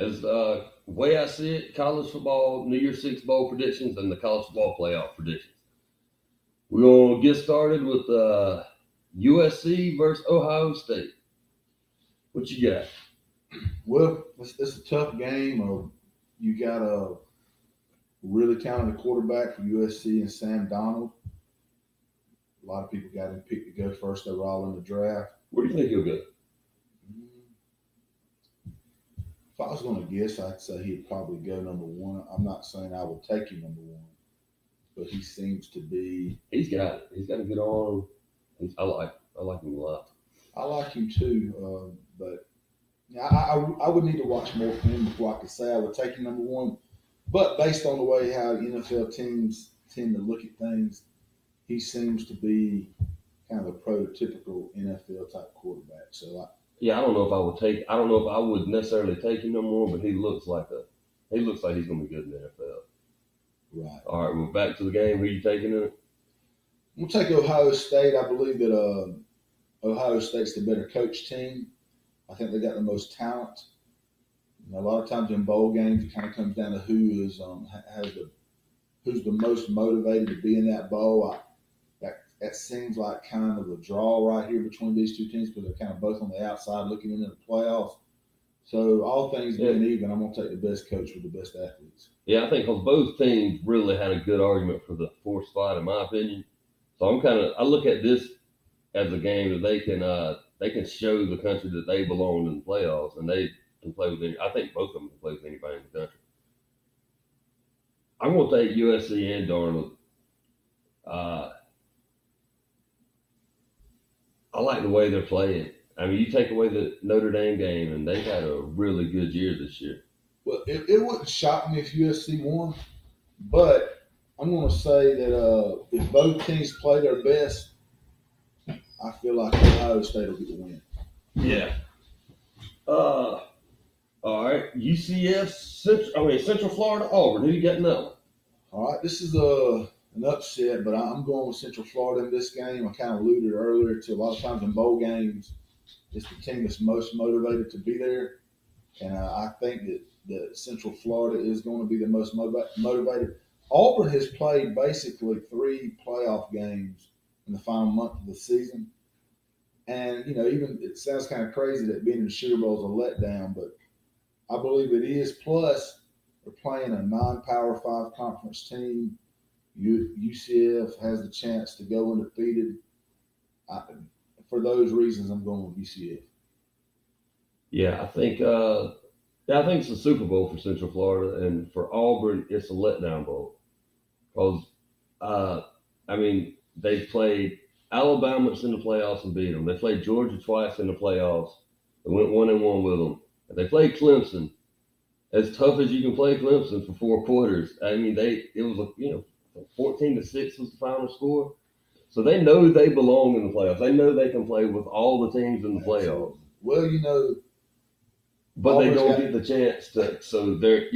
As way I see it, college football New Year's Six bowl predictions and the college football playoff predictions. We're gonna get started with USC versus Ohio State. What you got? Well, it's a tough game. You got a really talented quarterback for USC and Sam Donald. A lot of people got him picked to go first overall in the draft. Where do you think he'll go? If I was going to guess, I'd say he'd probably go number one. I'm not saying I would take him number one, but he seems to be. He's got it. He's got a good arm. I like him a lot. I like him too, but I would need to watch more from him before I could say I would take him number one. But based on the way how NFL teams tend to look at things, he seems to be kind of a prototypical NFL type quarterback. So yeah, I don't know if I would take. I don't know if I would necessarily take him no more, but he looks like he's going to be good in the NFL. Right. All right, we're back to the game. Who are you taking in it? We'll take Ohio State. I believe that Ohio State's the better coach team. I think they got the most talent. A lot of times in bowl games, it kind of comes down to who's the most motivated to be in that bowl. That seems like kind of a draw right here between these two teams because they're kind of both on the outside looking into the playoffs. So all things being even, I'm going to take the best coach with the best athletes. Yeah, I think because both teams really had a good argument for the fourth spot, in my opinion. So I look at this as a game that they can show the country that they belong in the playoffs and they can play with I think both of them can play with anybody in the country. I'm going to take USC and Darnold. I like the way they're playing. I mean, you take away the Notre Dame game, and they've had a really good year this year. Well, it wouldn't shock me if USC won, but I'm going to say that if both teams play their best, I feel like Ohio State will get the win. Yeah. All right. UCF, Central Florida, Auburn. Who you got in that one? All right. This is an upset, but I'm going with Central Florida in this game. I kind of alluded earlier to a lot of times in bowl games, it's the team that's most motivated to be there. And I think that Central Florida is going to be the most motivated. Auburn has played basically 3 playoff games in the final month of the season. And, even it sounds kind of crazy that being in the Sugar Bowl is a letdown, but I believe it is. Plus, they're playing a non-Power 5 conference team. UCF has the chance to go undefeated. For those reasons, I'm going with UCF. Yeah, I think it's a Super Bowl for Central Florida, and for Auburn, it's a letdown bowl. Because, they played Alabama in the playoffs and beat them. They played Georgia twice in the playoffs. They went 1-1 with them. And they played Clemson. As tough as you can play Clemson for 4 quarters. I mean, it was 14-6 was the final score. So they know they belong in the playoffs. They know they can play with all the teams in the playoffs. Well, but they don't get the chance to. So they're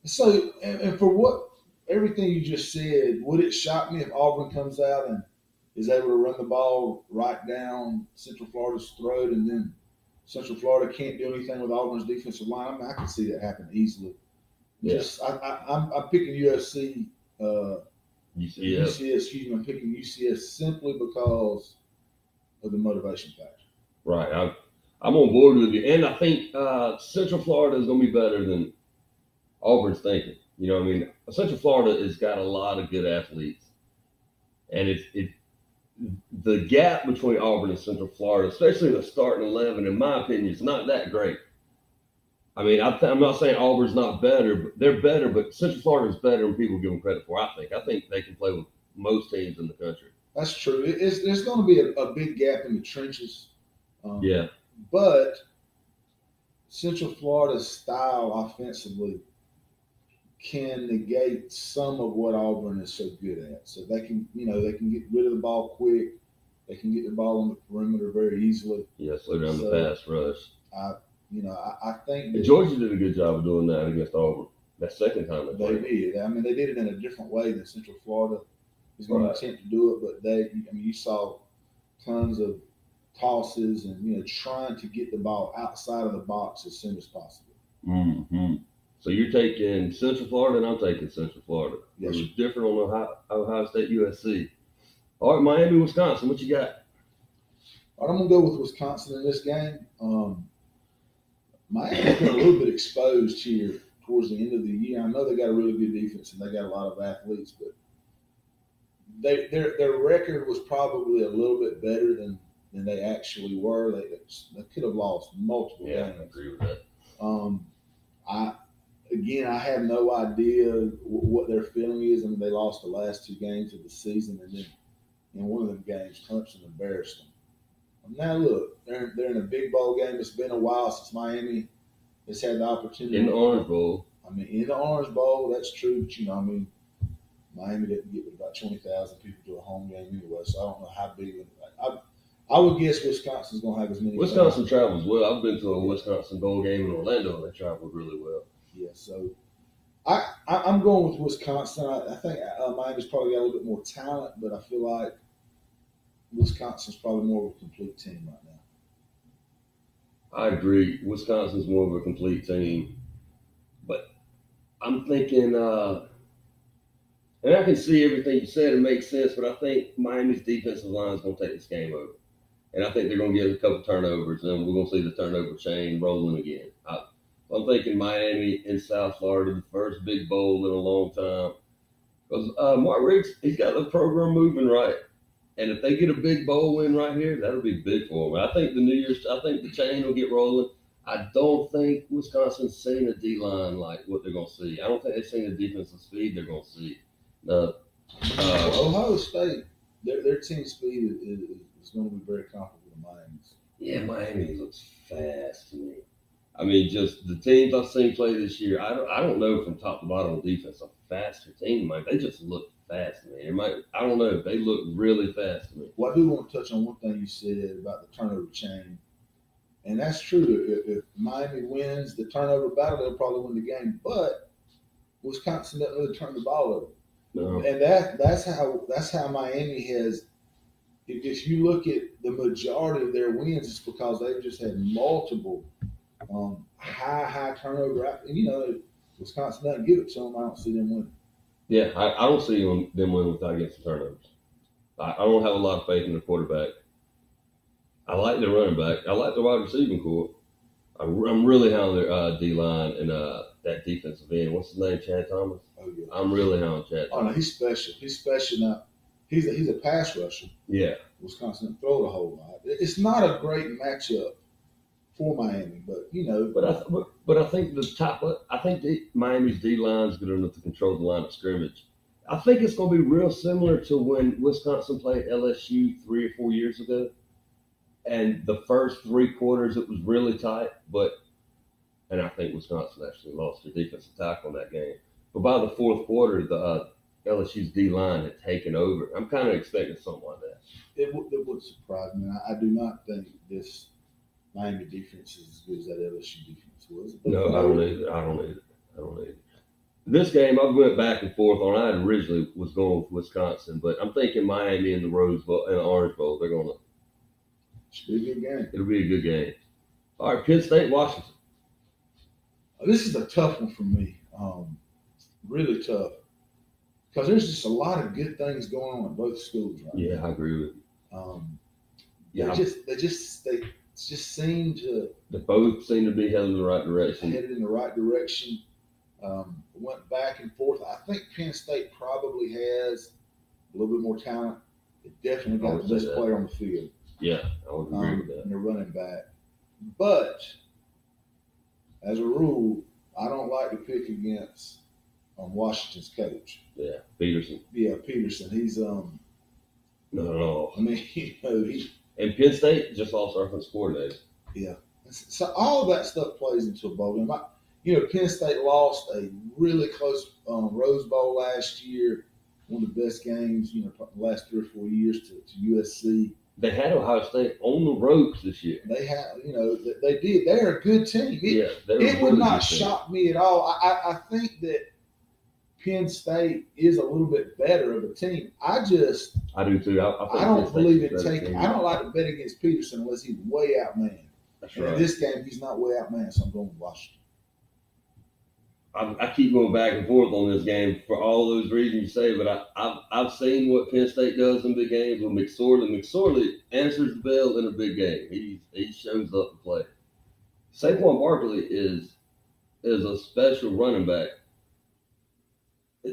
So and for what everything you just said, would it shock me if Auburn comes out and is able to run the ball right down Central Florida's throat, and then Central Florida can't do anything with Auburn's defensive line? I mean, I can see that happen easily. Yeah. I'm picking USC. UCF. Excuse me. I'm picking UCF simply because of the motivation factor. Right. I'm on board with you, and I think Central Florida is going to be better than Auburn's thinking. You know what I mean? Central Florida has got a lot of good athletes, and the gap between Auburn and Central Florida, especially the starting 11, in my opinion, is not that great. I mean, I'm not saying Auburn's not better, but they're better, but Central Florida is better than people give them credit for, I think. I think they can play with most teams in the country. That's true. There's going to be a big gap in the trenches. Yeah. But Central Florida's style offensively can negate some of what Auburn is so good at. So they can get rid of the ball quick. They can get the ball on the perimeter very easily. Yeah, slow down the pass rush. I think that Georgia did a good job of doing that against Auburn. That second time they played. did. I mean, they did it in a different way than Central Florida is going to attempt to do it. But you saw tons of tosses and trying to get the ball outside of the box as soon as possible. Hmm. So you're taking Central Florida, and I'm taking Central Florida. Yes, It sir. was different on Ohio State, USC. All right, Miami, Wisconsin. What you got? All right, I'm gonna go with Wisconsin in this game. Miami's been a little bit exposed here towards the end of the year. I know they got a really good defense and they got a lot of athletes, but their record was probably a little bit better than they actually were. They could have lost multiple Yeah, games. I agree with that. Um, I again, I have no idea what their feeling is. I mean, they lost the last two games of the season, and then in one of them games, Clemson embarrassed them. Now look, they're in a big bowl game. It's been a while since Miami has had the opportunity. In the Orange Bowl. I mean, in the Orange Bowl, that's true. But I mean, Miami didn't get about 20,000 people to a home game anyway, so I don't know how big. I would guess Wisconsin's going to have as many. Wisconsin travels well. I've been to a Wisconsin bowl game in Orlando, and they traveled really well. Yeah, so I'm going with Wisconsin. I think Miami's probably got a little bit more talent, but I feel like Wisconsin's probably more of a complete team right now. I agree. Wisconsin's more of a complete team, but I'm thinking, and I can see everything you said. It makes sense, but I think Miami's defensive line is going to take this game over. And I think they're going to get a couple turnovers, and we're going to see the turnover chain rolling again. I'm thinking Miami in South Florida, the first big bowl in a long time. Because Mark Riggs, he's got the program moving right. And if they get a big bowl win right here, that'll be big for them. I think I think the chain will get rolling. I don't think Wisconsin's seen a D line like what they're going to see. I don't think they've seen the defensive speed they're going to see. No. Ohio State, their team speed is going to be very comparable to Miami's. Yeah, Miami looks fast to me. I mean, just the teams I've seen play this year. I don't know from top to bottom on defense a faster team. Like they just look fast to me. I don't know. They look really fast to me. Well, I do want to touch on one thing you said about the turnover chain, and that's true. If Miami wins the turnover battle, they'll probably win the game. But Wisconsin doesn't really turn the ball over. No. And that's how Miami has. If you look at the majority of their wins, it's because they've just had multiple high turnover. And Wisconsin doesn't give it to them. I don't see them winning. Yeah, I don't see them winning without getting some turnovers. I don't have a lot of faith in the quarterback. I like the running back. I like the wide receiving core. I'm really high on their D line and that defensive end. What's his name? Chad Thomas. Oh yeah. I'm really high on Chad Thomas. Oh no, he's special. He's special now. He's a pass rusher. Yeah. Wisconsin didn't throw it a whole lot. It's not a great matchup for Miami, but But I think Miami's D line is good enough to control the line of scrimmage. I think it's going to be real similar to when Wisconsin played LSU 3 or 4 years ago, and the first 3 quarters it was really tight. And I think Wisconsin actually lost their defensive tackle in that game. But by the fourth quarter, the LSU's D line had taken over. I'm kind of expecting something like that. It would surprise me. I do not think this Miami defense is as good as that LSU defense was. No, I don't either. This game, I went back and forth on. I originally was going with Wisconsin, but I'm thinking Miami in the Rose Bowl and the Orange Bowl. They're going to. Should be a good game. It'll be a good game. All right, Penn State, Washington. This is a tough one for me. Really tough because there's just a lot of good things going on in both schools right now. Yeah, I agree with you. They just seem to. They both seem to be headed in the right direction. Headed in the right direction. Went back and forth. I think Penn State probably has a little bit more talent. They definitely got the best player on the field. Yeah, I would agree with that. And they're running back. But as a rule, I don't like to pick against Washington's coach. Yeah, Peterson. Yeah, Peterson. He's not at all. I mean, and Penn State just lost their offensive coordinator. Yeah. So all that stuff plays into a bowl game. Penn State lost a really close Rose Bowl last year, one of the best games, the last 3 or 4 years to USC. They had Ohio State on the ropes this year. They have, they did. They're a good team. It would not shock me at all. I think that Penn State is a little bit better of a team. I do too. I don't believe in taking. I don't like to bet against Peterson unless he's way outmanned. That's and right. In this game, he's not way outmanned, so I'm going with Washington. I keep going back and forth on this game for all those reasons you say, but I've seen what Penn State does in big games with McSorley. McSorley answers the bell in a big game. He shows up to play. Saquon Barkley is a special running back.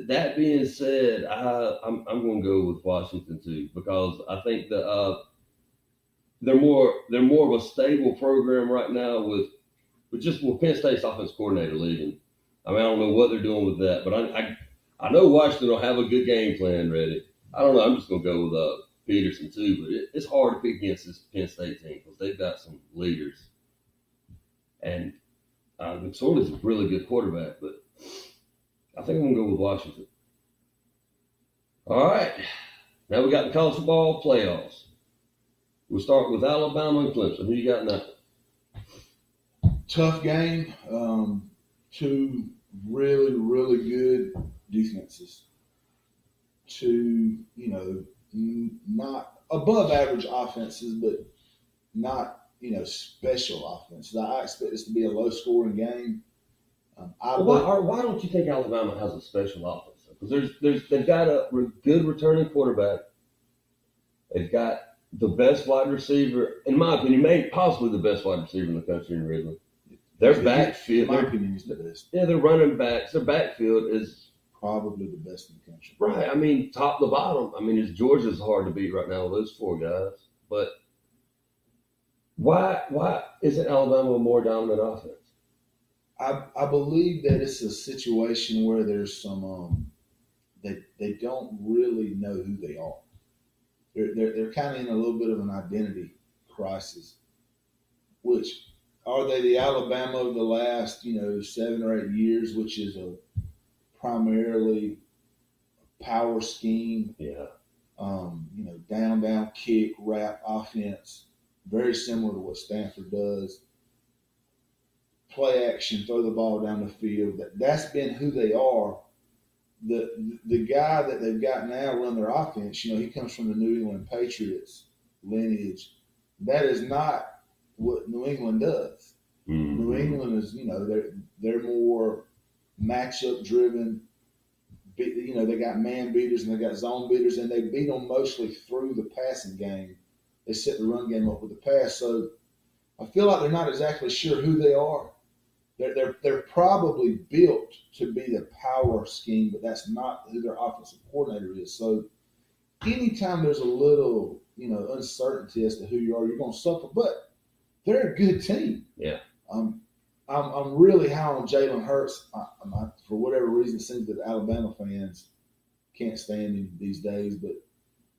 That being said, I'm going to go with Washington too because I think that they're more of a stable program right now with Penn State's offense coordinator leaving. I mean, I don't know what they're doing with that, but I know Washington will have a good game plan ready. I don't know. I'm just going to go with Peterson too, but it's hard to pick against this Penn State team because they've got some leaders, and McSorley's a really good quarterback, but I think I'm going to go with Washington. All right. Now we got the college football playoffs. We'll start with Alabama and Clemson. Who you got now? Tough game. Two really, really good defenses. Two, not above average offenses, but not, special offenses. I expect this to be a low scoring game. Why don't you think Alabama has a special offense? Because they've got a good returning quarterback. They've got the best wide receiver, in my opinion, maybe possibly the best wide receiver in the country in Ridley. Their backfield, in my opinion, is the best. Yeah, their running backs, their backfield is probably the best in the country. Right. I mean, top to bottom. I mean, Georgia's hard to beat right now with those four guys. But why isn't Alabama a more dominant offense? I believe that it's a situation where there's some they don't really know who they are. They're kind of in a little bit of an identity crisis. Which are they the Alabama of the last 7 or 8 years, which is a primarily power scheme. Yeah. Down kick wrap offense, very similar to what Stanford does. Play action, throw the ball down the field. That's been who they are. The guy that they've got now run their offense, he comes from the New England Patriots lineage. That is not what New England does. Mm-hmm. New England is, they're more matchup driven. They got man beaters and they got zone beaters, and they beat them mostly through the passing game. They set the run game up with the pass. So I feel like they're not exactly sure who they are. They're probably built to be the power scheme, but that's not who their offensive coordinator is. So anytime there's a little, uncertainty as to who you are, you're going to suffer. But they're a good team. Yeah. I'm really high on Jalen Hurts. For whatever reason, it seems that Alabama fans can't stand him these days, but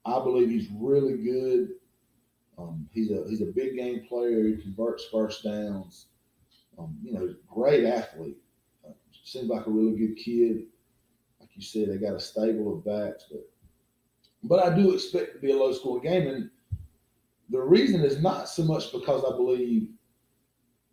I believe he's really good. He's a big game player. He converts first downs. Great athlete. Seems like a really good kid. Like you said, they got a stable of backs, but I do expect it to be a low scoring game, and the reason is not so much because I believe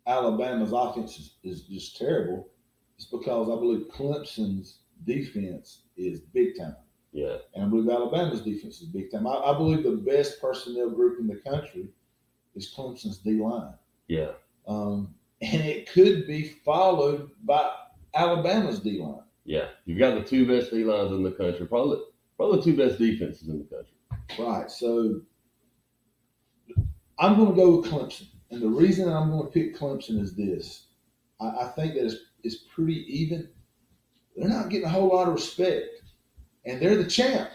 Alabama's offense is just terrible. It's because I believe Clemson's defense is big time. Yeah. And I believe Alabama's defense is big time. I believe the best personnel group in the country is Clemson's D-line. Yeah. And it could be followed by Alabama's D-line. Yeah. You've got the two best D-lines in the country. Probably the two best defenses in the country. Right. So I'm going to go with Clemson. And the reason that I'm going to pick Clemson is this. I think that it's pretty even. They're not getting a whole lot of respect. And they're the champ.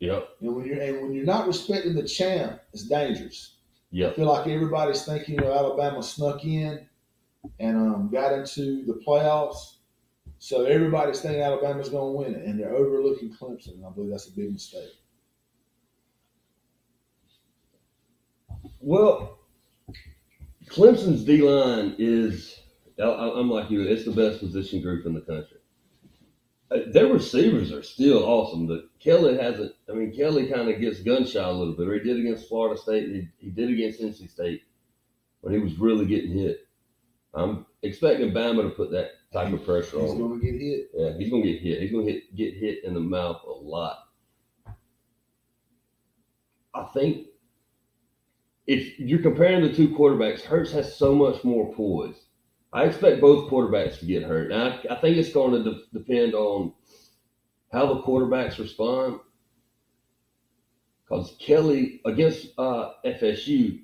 Yep. And when you're not respecting the champ, it's dangerous. Yep. I feel like everybody's thinking, Alabama snuck in and got into the playoffs. So everybody's thinking Alabama's going to win it, and they're overlooking Clemson, and I believe that's a big mistake. Well, Clemson's D-line is, I'm like you, it's the best position group in the country. Their receivers are still awesome, but Kelly kind of gets gun shy a little bit. Or he did against Florida State. He did against NC State, but he was really getting hit. I'm expecting Bama to put that type of pressure on him. He's going to get hit. Yeah, he's going to get hit. He's going to get hit in the mouth a lot. I think if you're comparing the two quarterbacks, Hurts has so much more poise. I expect both quarterbacks to get hurt. And I think it's going to depend on how the quarterbacks respond. Because Kelly against FSU,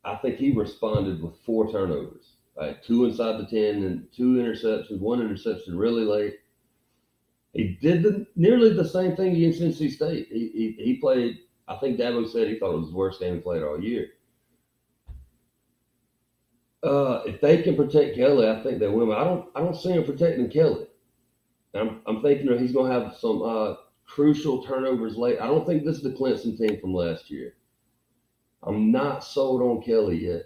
I think he responded with 4 turnovers, right? 2 inside the 10 and 2 interceptions, 1 interception really late. He did nearly the same thing against NC State. He played. I think Dabo said he thought it was the worst game he played all year. If they can protect Kelly, I think they will. I don't see him protecting Kelly. I'm thinking that he's going to have some crucial turnovers late. I don't think this is the Clemson team from last year. I'm not sold on Kelly yet.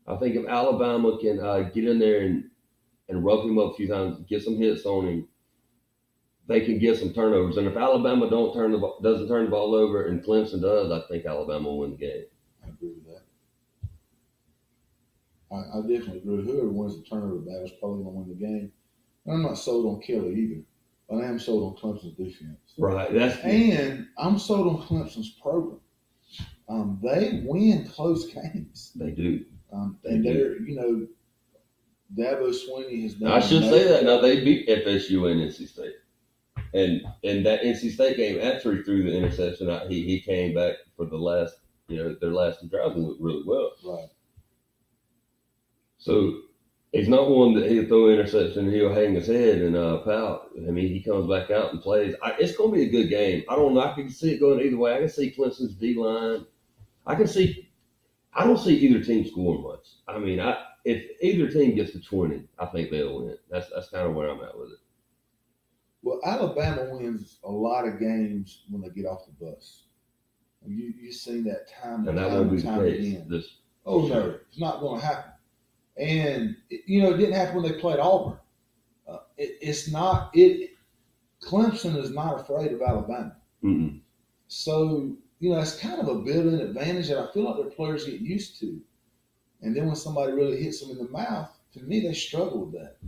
I think if Alabama can get in there and rough him up a few times, get some hits on him, they can get some turnovers. And if Alabama doesn't turn the ball over and Clemson does, I think Alabama will win the game. I agree with that. I definitely agree. Whoever wins the turnover battle is probably going to win the game. And I'm not sold on Kelly either, but I am sold on Clemson's defense. Right. And I'm sold on Clemson's program. They win close games. They do. They're, Dabo Swinney has done. I should say that now they beat FSU and NC State, and in that NC State game after he threw the interception, he came back for the last their last 2 drives and looked really well. Right. So he's not one that he'll throw an interception and he'll hang his head and pout. I mean, he comes back out and plays. It's going to be a good game. I don't know. I can see it going either way. I can see Clemson's D line. I don't see either team scoring much. I mean, if either team gets to 20, I think they'll win. That's kind of where I'm at with it. Well, Alabama wins a lot of games when they get off the bus. You've seen that time and that time won't be and time the case. again. No, it's not going to happen. And it didn't happen when they played Auburn. Clemson is not afraid of Alabama. Mm-mm. So it's kind of a built-in advantage that I feel like their players get used to. And then when somebody really hits them in the mouth, to me, they struggle with that.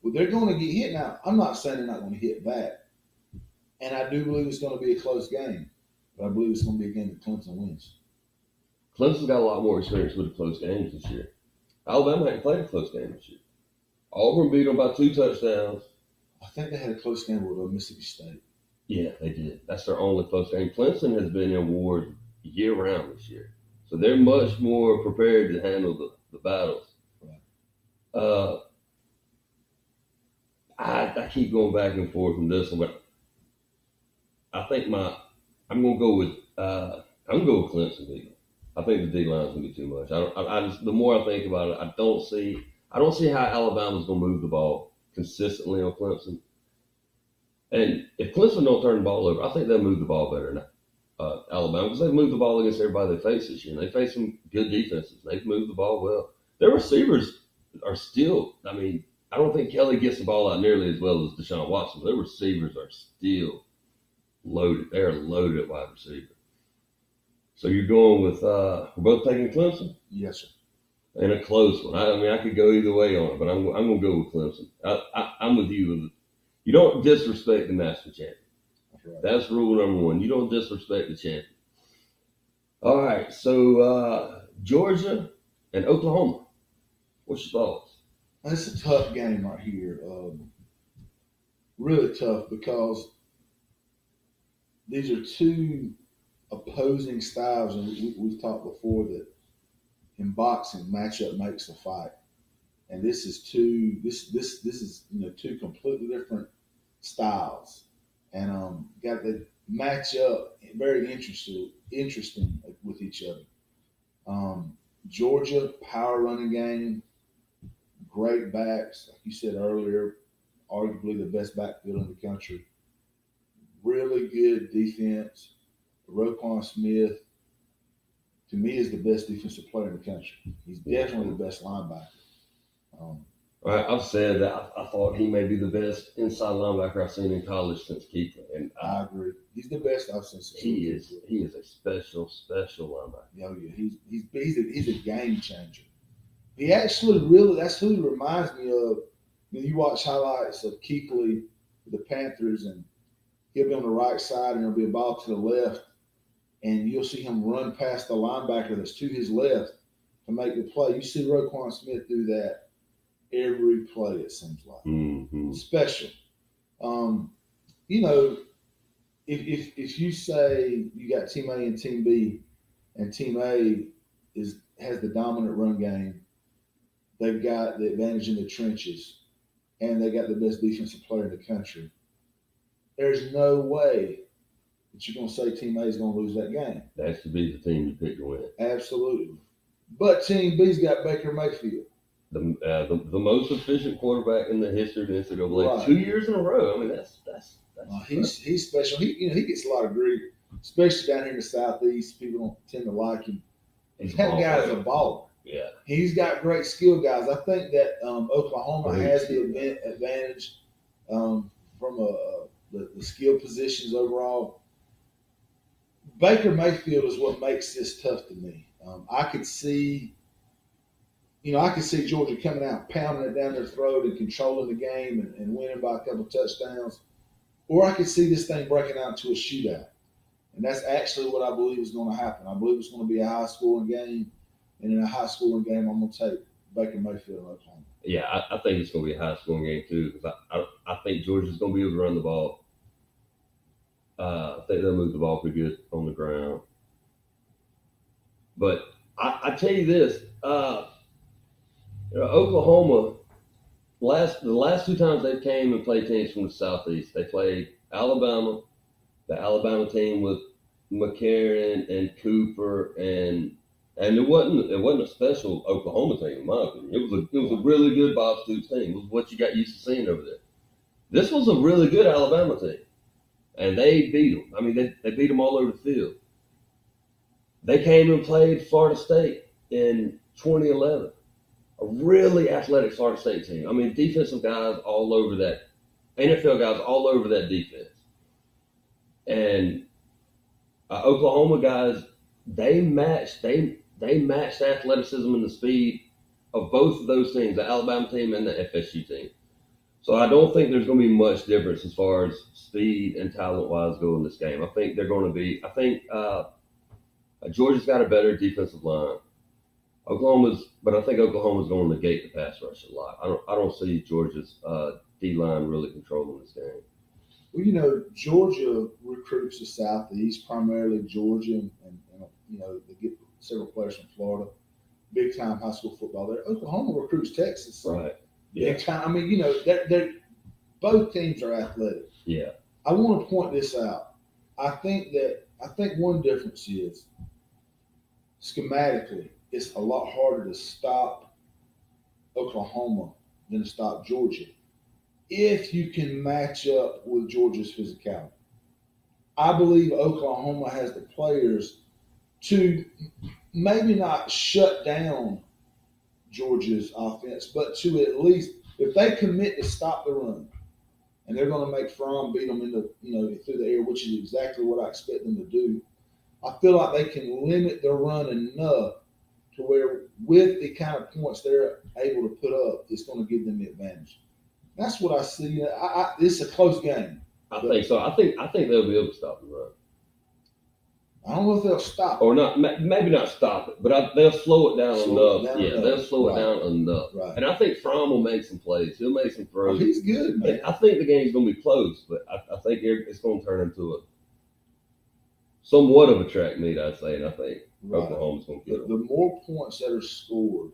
Well, they're going to get hit now. I'm not saying they're not going to hit back. And I do believe it's going to be a close game. But I believe it's going to be a game that Clemson wins. Clemson's got a lot more experience with the close games this year. Alabama hadn't played a close game this year. Auburn beat them by 2 touchdowns. I think they had a close game with Mississippi State. Yeah, they did. That's their only close game. Clemson has been in war year-round this year. So they're much more prepared to handle the battles. Right. I keep going back and forth from this one, but I think I'm gonna go with Clemson D. I think the D line's gonna be too much. The more I think about it, I don't see how Alabama's gonna move the ball consistently on Clemson. And if Clemson don't turn the ball over, I think they'll move the ball better than Alabama because they've moved the ball against everybody they face this year. And they face some good defenses. They've moved the ball well. Their receivers are still. I mean, I don't think Kelly gets the ball out nearly as well as Deshaun Watson. Their receivers are still loaded. They're loaded at wide receiver. So you're going with we're both taking Clemson? Yes, sir. And a close one. I mean, I could go either way on it, but I'm going to go with Clemson. I'm with you. You don't disrespect the national champion. That's right. That's rule number 1. You don't disrespect the champion. All right, so Georgia and Oklahoma. What's your thoughts? It's a tough game right here. Really tough because these are 2 opposing styles, and we've talked before that in boxing, matchup makes the fight. And this is 2 completely different styles, and got the match up very interesting with each other. Georgia power running game, great backs, like you said earlier, arguably the best backfield in the country. Really good defense. Roquan Smith, to me, is the best defensive player in the country. He's definitely the best linebacker. I've said that I thought he may be the best inside linebacker I've seen in college since Keeper, and I agree. He's the best I've seen. He is a special linebacker. Oh yeah, he's a game changer. He actually that's who he reminds me of. When you watch highlights of Kuechly with the Panthers, and he'll be on the right side, and there'll be a ball to the left, and you'll see him run past the linebacker that's to his left to make the play. You see Roquan Smith do that every play. It seems like special. You know, if you say you got Team A and Team B, and Team A has the dominant run game, they've got the advantage in the trenches, and they got the best defensive player in the country. There's no way that you're going to say Team A is going to lose that game. That should be the team you pick to win. Absolutely. But Team B's got Baker Mayfield. The most efficient quarterback in the history of the NCAA. Right. 2 years in a row. I mean, that's he's special. He gets a lot of grief, especially down here in the Southeast. People don't tend to like him. That guy's a baller. Yeah. He's got great skill guys. I think that Oklahoma has the advantage from the skill positions overall. Baker Mayfield is what makes this tough to me. I could see Georgia coming out, pounding it down their throat and controlling the game and winning by a couple touchdowns. Or I could see this thing breaking out into a shootout. And that's actually what I believe is going to happen. I believe it's going to be a high-scoring game. And in a high-scoring game, I'm going to take Baker Mayfield and Oklahoma. Yeah, I think it's going to be a high-scoring game, too, because I think Georgia's going to be able to run the ball. I think they'll move the ball pretty good on the ground. But I tell you this, Oklahoma, the last 2 times they came and played teams from the Southeast, they played Alabama, the Alabama team with McCarron and Cooper, and it wasn't a special Oklahoma team in my opinion. It was a really good Bob Stoops team. It was what you got used to seeing over there. This was a really good Alabama team, and they beat them. I mean, they beat them all over the field. They came and played Florida State in 2011. A really athletic Florida State team. I mean, defensive guys all over that, NFL guys all over that defense. And Oklahoma guys, they matched athleticism and the speed of both of those teams, the Alabama team and the FSU team. So I don't think there's going to be much difference as far as speed and talent-wise go in this game. I think Georgia's got a better defensive line. But I think Oklahoma's going to negate the pass rush a lot. I don't see Georgia's D-line really controlling this game. Well, Georgia recruits the Southeast, primarily Georgia, and they get several players from Florida. Big time high school football there. Oklahoma recruits Texas. Right. Yeah. I mean, they're both teams are athletic. Yeah. I want to point this out. I think one difference is schematically, it's a lot harder to stop Oklahoma than to stop Georgia if you can match up with Georgia's physicality. I believe Oklahoma has the players to maybe not shut down Georgia's offense, but to at least, if they commit to stop the run, and they're going to make Fromm beat them through the air, which is exactly what I expect them to do. I feel like they can limit their run enough to where, with the kind of points they're able to put up, it's going to give them the advantage. That's what I see. It's a close game. I think so. I think they'll be able to stop the run. I don't know if they'll stop or not. Maybe not stop it, but they'll slow it down enough. They'll slow it down enough. Right. And I think Fromm will make some plays. He'll make some throws. Oh, he's good, man. I think the game's going to be close, but I think it's going to turn into a somewhat of a track meet, I'd say, and I think Oklahoma's going to get them. The more points that are scored,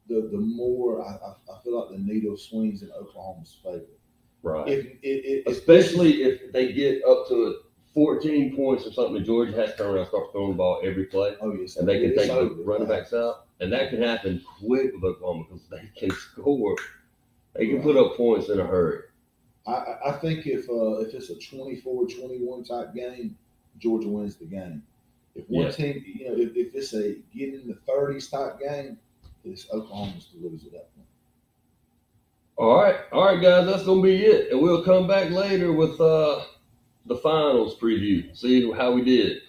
the more I feel like the needle swings in Oklahoma's favor. Right. Especially if they get up to 14 points or something, and Georgia has to turn around and start throwing the ball every play. Oh, yes. And they can take the running backs out. And that can happen quick with Oklahoma because they can score. They can put up points in a hurry. I think if it's a 24-21 type game, Georgia wins the game. If one team, if it's a get in the 30s type game, it's Oklahoma's to lose at that point. All right, guys, that's going to be it. And we'll come back later with the finals preview, see how we did.